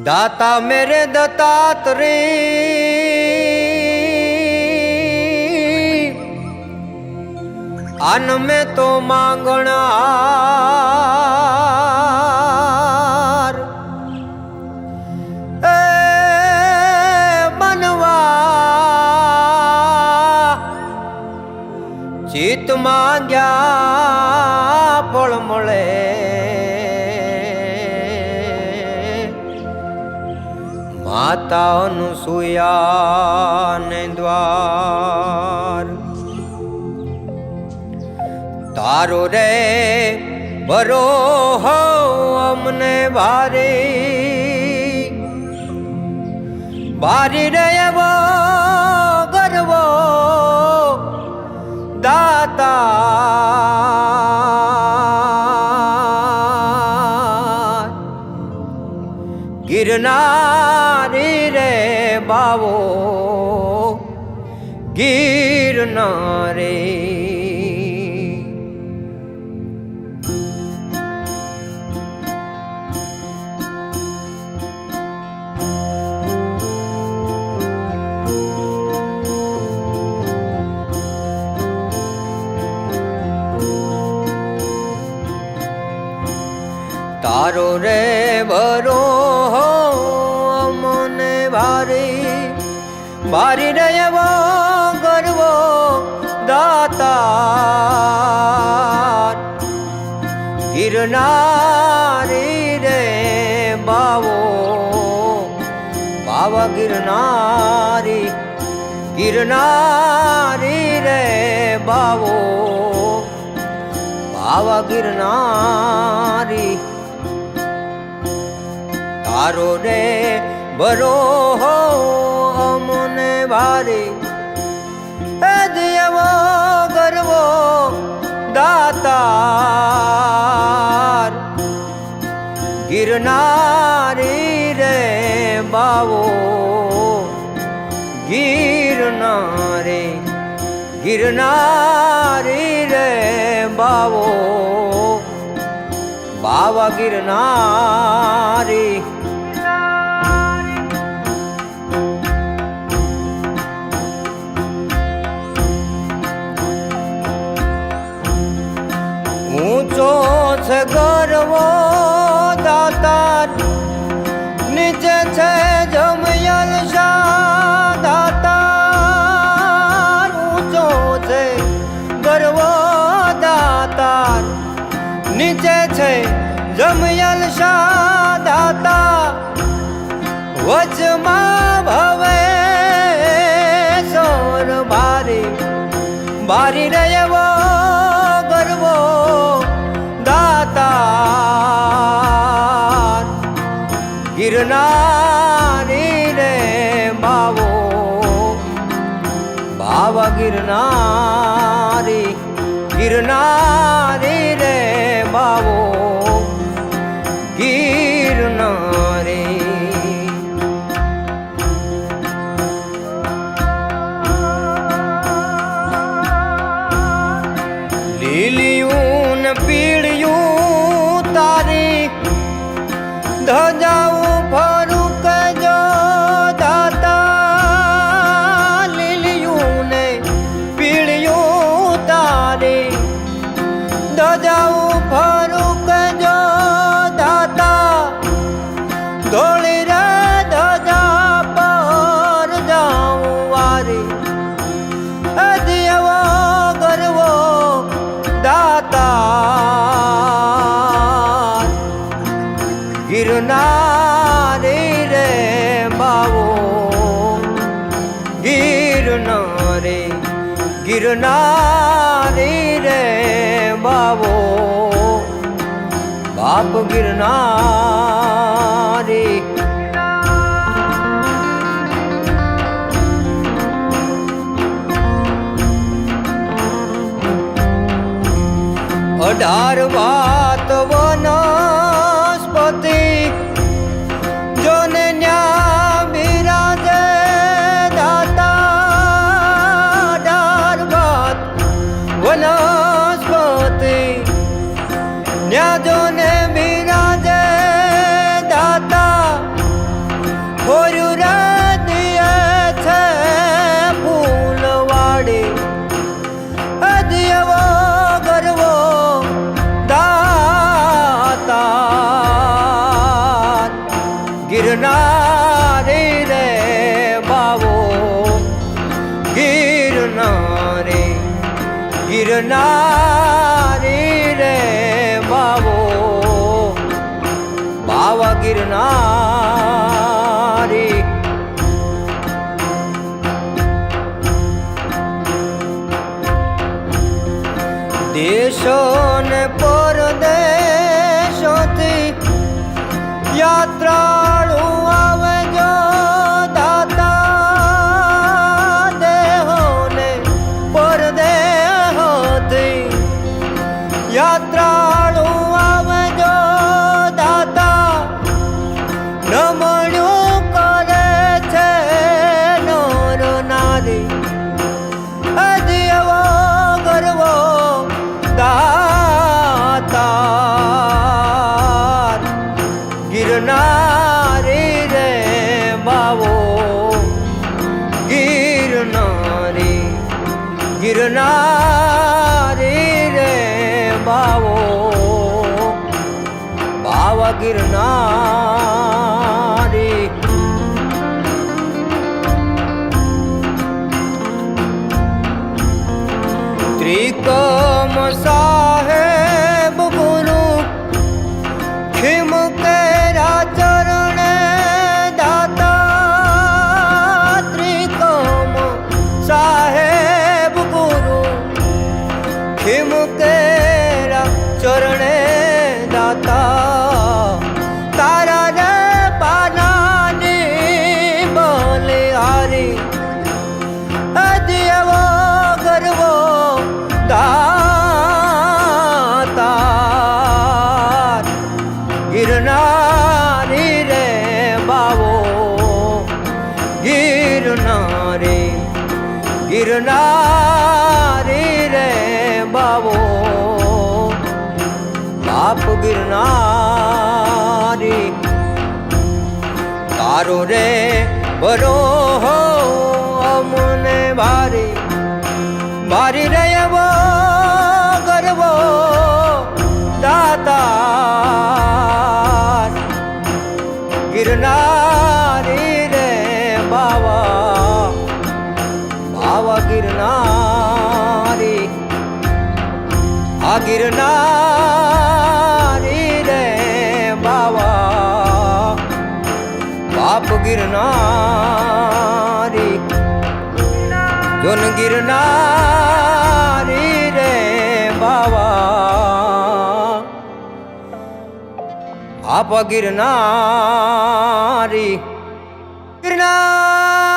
दाता मेरे दत्तात्रेय अन में तो मांगणार मनवा चित मांग्या फल मळे माता अनुसुया ने द्वार तारो रे बरो हो अमने भारी भारी रे वो गर्वो दाता गिरनारी रे बावो गिरनारे तारो रे बरो हो अमने भारी भारी रे वो गर्वो दाता गिरनारी रे बावो बाबा गिरनारी गिरनारी रे बावो बाबा गिरनारी तारो रे बरो हो अमने भारी दियवो गर्वो दातार गिरनारी रे बावो गिरनारे गिरनारी रे बावो बाबा गिरनारी ऊंचो छे गर्वो दातार नीचे छे जमयल शाह दातार ऊंचो छे गर्वो दातार नीचे छे जमयल शाह दाता वचमा भवे सोर भारी भारी रे वो गर्वो दातार गिरनारी रे बावो बाबा गिरनारी गिरनारी रे बावो गिरनारी લીલિયું પીળિયું તારી ધજાવું ફરું કજો દાતા લીલિયું ને પીળિયું તારી ધજાવું ફરું કજો દાતા ધોળી રે ધજા પર જાઉં વારી દિયવો ગરવો दातार गिरनारी रे बावो गिरनारे गिरनारी रे बावो बाप गिरनारी अठार बात वनस्पति जोने न्या विराजे दाता अठार बात वनस्पति न्या जोने विराजे दाता ગિરનારી ગિરનારી રે બાવો બાવા ગિરનારી દેશો ને પરદેશોથી યાત્રાળુ આવે જો દાતા દેહોને પરદેહોથી યાત્રાળુ આવે જો દાતા નમણ્યું કરે છે નર નારી અદિયવો ગરવો દાતાર ગિરનારી રે બાવો ગિરનારી ગિરનારી રે બાવો બાવા ગિરનારી ત્રિકમ સાહેબ ગુરુ ખિમ કેરા ચરણે દાતા ત્રિકમ સાહેબ ગુરુ ખિમ કેરા ચરણે દાતા તારા રે પાનાની બલિહારી અદિયવો ગરવો દાતાર ગિરનારી રે બાવો ગિરનારી ગિરનારી રે બાવો બાપ ગિરનારી તારો રે બરો હો અમને ભારી મારી રહેવો ગરવો દાતાર ગિરનારી રે બાવા બાવા ગિરનારી આ ગિરનારી રે બાવા બાપ ગિરનારી જોન ગિરનારી રે બાવા આપ ગિરનારી ગિરનારી